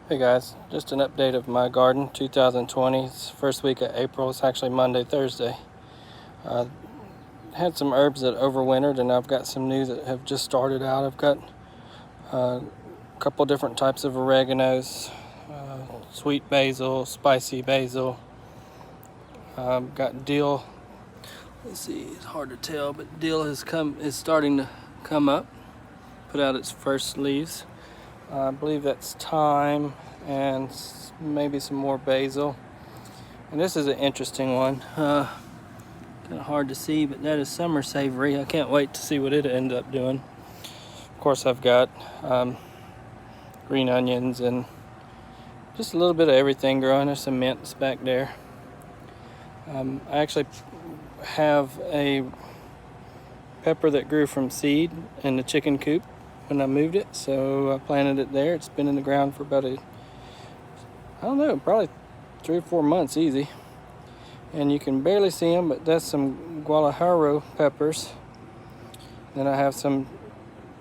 Hey guys, just an update of my garden 2020. It's first week of April. It's actually Monday, Thursday. Had some herbs that overwintered, and I've got some new that have just started out. I've got a couple different types of oreganos, sweet basil, spicy basil. Got dill. Let's see, it's hard to tell, but dill is starting to come up, put out its first leaves. I believe that's thyme and maybe some more basil. And this is an interesting one. Kind of hard to see, but that is summer savory. I can't wait to see what it ends up doing. Of course, I've got green onions and just a little bit of everything growing. There's some mints back there. I actually have a pepper that grew from seed in the chicken coop when I moved it, so I planted it there. It's been in the ground for about probably 3 or 4 months easy, and you can barely see them, but that's some Guadalajara peppers. Then I have some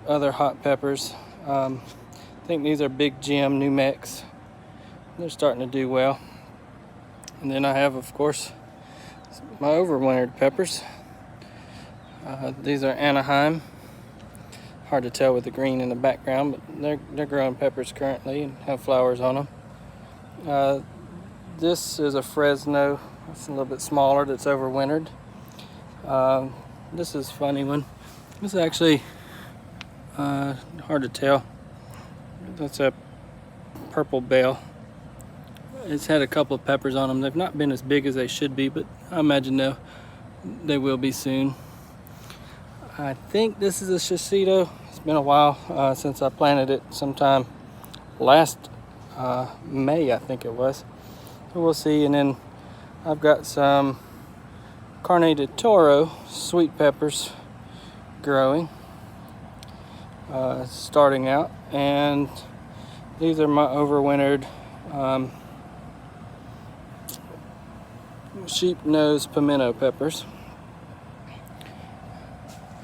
other hot peppers. I think these are Big Jim New Mex. They're starting to do well. And then I have, of course, my overwintered peppers. These are Anaheim. Hard to tell with the green in the background, but they're growing peppers currently and have flowers on them. This is a Fresno. It's a little bit smaller, that's overwintered. This is a funny one. This is actually hard to tell. That's a purple bell. It's had a couple of peppers on them. They've not been as big as they should be, but I imagine they will be soon. I think this is a Shishito. It's been a while since I planted it, sometime last May, I think it was. So we'll see. And then I've got some Carne de Toro sweet peppers growing, starting out. And these are my overwintered sheep nose pimento peppers.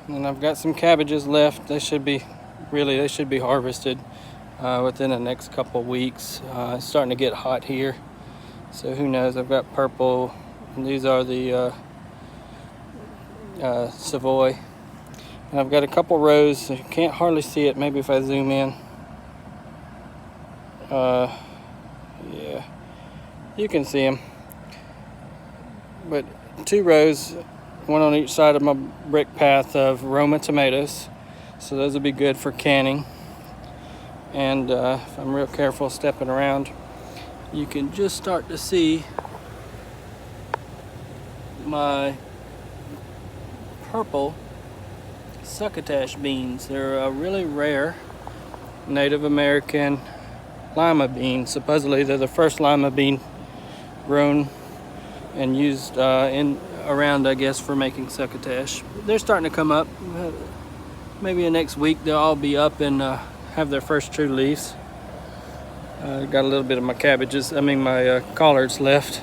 And I've got some cabbages left. They should be harvested within the next couple of weeks. It's starting to get hot here, so who knows. I've got purple, and these are the Savoy. And I've got a couple rows. You can't hardly see it. Maybe if I zoom in. Yeah, you can see them. But 2 rows, one on each side of my brick path of Roma tomatoes. So those will be good for canning. And if I'm real careful stepping around, you can just start to see my purple succotash beans. They're a really rare Native American lima bean. Supposedly they're the first lima bean grown and used around, I guess, for making succotash. They're starting to come up. Maybe in next week they'll all be up and have their first true leaves. Got a little bit of my my collards left.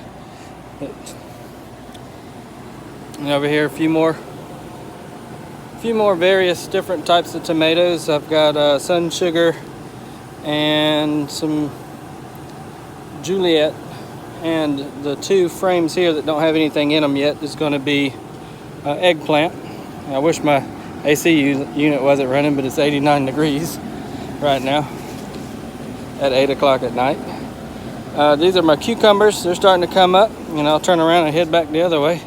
And over here, a few more various different types of tomatoes. I've got Sun Sugar and some Juliet. And the 2 frames here that don't have anything in them yet is going to be eggplant. I wish my AC unit wasn't running, but it's 89 degrees right now at 8 o'clock at night. These are my cucumbers. They're starting to come up, and I'll turn around and head back the other way.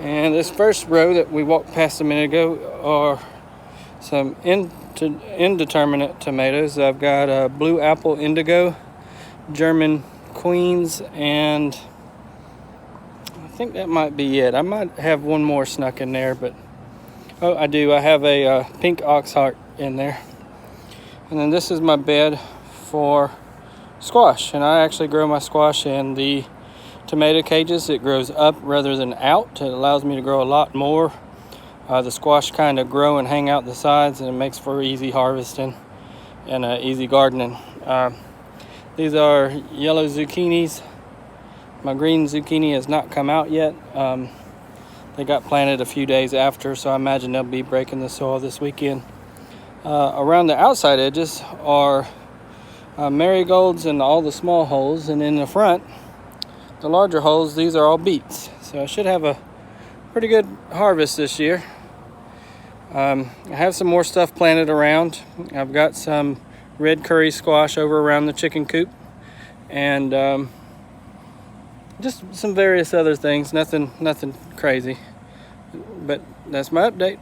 And this first row that we walked past a minute ago are some indeterminate tomatoes. I've got Blue Apple Indigo, German Queens, and I think that might be it. I might have one more snuck in there, but oh, I do. I have a pink oxheart in there. And then this is my bed for squash, and I actually grow my squash in the tomato cages. It grows up rather than out. It allows me to grow a lot more. The squash kind of grow and hang out the sides, and it makes for easy harvesting and easy gardening. These are yellow zucchinis. My green zucchini has not come out yet. They got planted a few days after, so I imagine they'll be breaking the soil this weekend. Around the outside edges are marigolds and all the small holes, and in the front, the larger holes, these are all beets. So I should have a pretty good harvest this year. I have some more stuff planted around. I've got some red curry squash over around the chicken coop, and just some various other things. Nothing crazy, but that's my update.